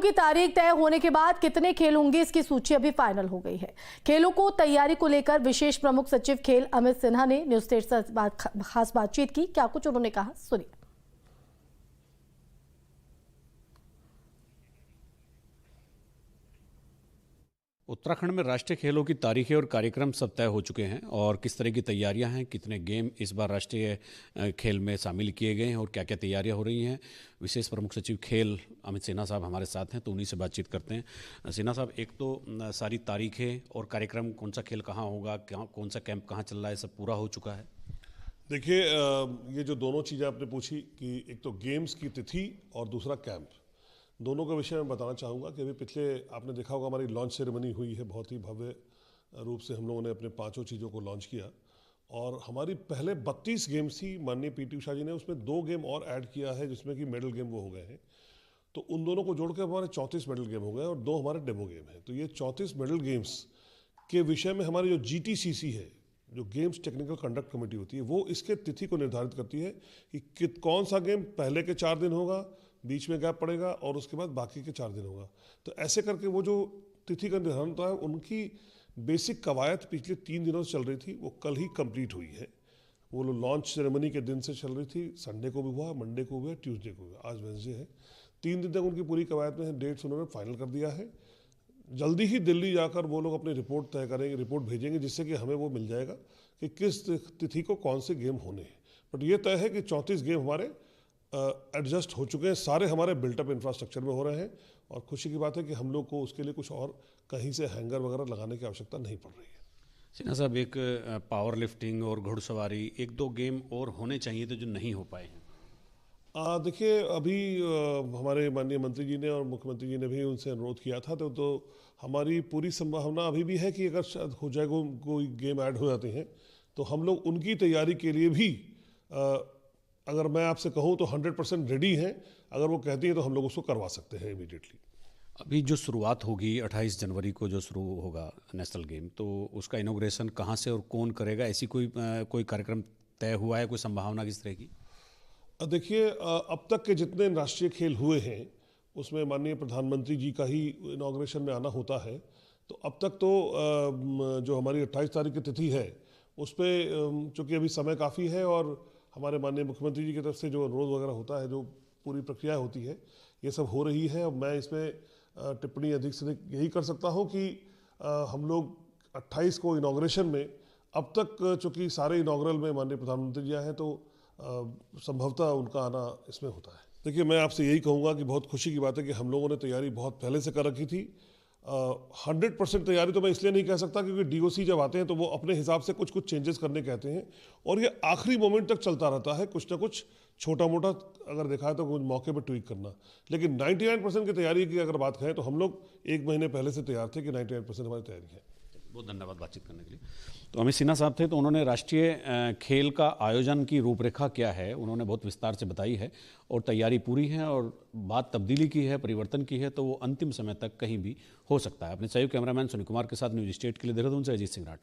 की तारीख तय होने के बाद कितने खेल होंगे इसकी सूची अभी फाइनल हो गई है। खेलों को तैयारी को लेकर विशेष प्रमुख सचिव खेल अमित सिन्हा ने न्यूज स्टेट से खास बातचीत की। क्या कुछ उन्होंने कहा, सुनिए। उत्तराखंड में राष्ट्रीय खेलों की तारीखें और कार्यक्रम सब तय हो चुके हैं और किस तरह की तैयारियां हैं, कितने गेम इस बार राष्ट्रीय खेल में शामिल किए गए हैं और क्या क्या तैयारियां हो रही हैं। विशेष प्रमुख सचिव खेल अमित सिन्हा साहब हमारे साथ हैं, तो उन्हीं से बातचीत करते हैं। सिन्हा साहब, एक तो सारी तारीखें और कार्यक्रम, कौन सा खेल कहाँ होगा, कौन सा कैंप कहाँ चल रहा है, सब पूरा हो चुका है? देखिए, ये जो दोनों चीज़ें आपने पूछी कि एक तो गेम्स की तिथि और दूसरा कैंप, दोनों का विषय मैं बताना चाहूँगा कि अभी पिछले आपने देखा होगा हमारी लॉन्च सेरेमनी हुई है, बहुत ही भव्य रूप से हम लोगों ने अपने 5 चीज़ों को लॉन्च किया और हमारी पहले 32 गेम्स थी। माननीय पीटी उषा जी ने उसमें 2 गेम और ऐड किया है जिसमें कि मेडल गेम वो हो गए हैं, तो उन दोनों को जोड़ के हमारे 34 मेडल गेम हो गए और 2 हमारे डेमो गेम हैं। तो ये 34 मेडल गेम्स के विषय में हमारी जो GTCC है, जो गेम्स टेक्निकल कंडक्ट कमेटी होती है, वो इसके तिथि को निर्धारित करती है कि कौन सा गेम पहले के 4 दिन होगा, बीच में गैप पड़ेगा और उसके बाद बाकी के 4 दिन होगा। तो ऐसे करके वो जो तिथि का निर्धारण होता है, उनकी बेसिक कवायद पिछले 3 दिनों से चल रही थी, वो कल ही कंप्लीट हुई है। वो लॉन्च सेरेमनी के दिन से चल रही थी, संडे को भी हुआ, मंडे को हुआ, ट्यूसडे को हुआ, आज वेडनेसडे है। 3 दिन तक उनकी पूरी कवायद में डेट्स उन्होंने फाइनल कर दिया है। जल्दी ही दिल्ली जाकर वो लोग अपनी रिपोर्ट तय करेंगे, रिपोर्ट भेजेंगे, जिससे कि हमें वो मिल जाएगा कि किस तिथि को कौन से गेम होने हैं। बट ये तय है कि 34 गेम हमारे एडजस्ट हो चुके हैं, सारे हमारे बिल्टअप इंफ्रास्ट्रक्चर में हो रहे हैं और खुशी की बात है कि हम लोग को उसके लिए कुछ और कहीं से हैंगर वगैरह लगाने की आवश्यकता नहीं पड़ रही है। सिन्हा साहब, एक पावर लिफ्टिंग और घुड़सवारी, 1-2 गेम और होने चाहिए थे जो नहीं हो पाए हैं। देखिए, अभी हमारे माननीय मंत्री जी ने और मुख्यमंत्री जी ने भी उनसे अनुरोध किया था, तो हमारी पूरी संभावना अभी भी है कि अगर शायद हो जाए कोई गेम ऐड हो जाते हैं तो हम लोग उनकी तैयारी के लिए भी अगर मैं आपसे कहूं तो 100% रेडी हैं। अगर वो कहती हैं तो हम लोग उसको करवा सकते हैं इमीडिएटली। अभी जो शुरुआत होगी 28 जनवरी को जो शुरू होगा नेशनल गेम, तो उसका इनॉग्रेशन कहाँ से और कौन करेगा, ऐसी कोई कार्यक्रम तय हुआ है, कोई संभावना किस तरह की? देखिए, अब तक के जितने राष्ट्रीय खेल हुए हैं उसमें माननीय प्रधानमंत्री जी का ही इनॉग्रेशन में आना होता है। तो अब तक तो जो हमारी 28 तारीख की तिथि है उस पर चूँकि अभी समय काफ़ी है और हमारे माननीय मुख्यमंत्री जी की तरफ से जो अनुरोध वगैरह होता है, जो पूरी प्रक्रिया होती है, ये सब हो रही है। अब मैं इसमें टिप्पणी अधिक से अधिक यही कर सकता हूँ कि हम लोग 28 को इनॉग्रेशन में, अब तक चूँकि सारे इनॉग्रल में माननीय प्रधानमंत्री जी आए हैं, तो संभवतः उनका आना इसमें होता है। देखिए, मैं आपसे यही कहूँगा कि बहुत खुशी की बात है कि हम लोगों ने तैयारी बहुत पहले से कर रखी थी। 100% तैयारी तो मैं इसलिए नहीं कह सकता क्योंकि DOC जब आते हैं तो वो अपने हिसाब से कुछ चेंजेस करने कहते हैं और ये आखिरी मोमेंट तक चलता रहता है, कुछ ना कुछ छोटा मोटा अगर देखा है तो कुछ मौके पर ट्वीक करना। लेकिन 99% की तैयारी की अगर बात करें तो हम लोग 1 महीने पहले से तैयार थे कि 99% हमारी तैयारी है। बहुत धन्यवाद बातचीत करने के लिए। तो अमित सिन्हा साहब थे, तो उन्होंने राष्ट्रीय खेल का आयोजन की रूपरेखा क्या है उन्होंने बहुत विस्तार से बताई है और तैयारी पूरी है और बात तब्दीली की है, परिवर्तन की है, तो वो अंतिम समय तक कहीं भी हो सकता है। अपने सहयोगी कैमरामैन सुनील कुमार के साथ न्यूज स्टेट के लिए देहरादून से अजीत सिंह राठी।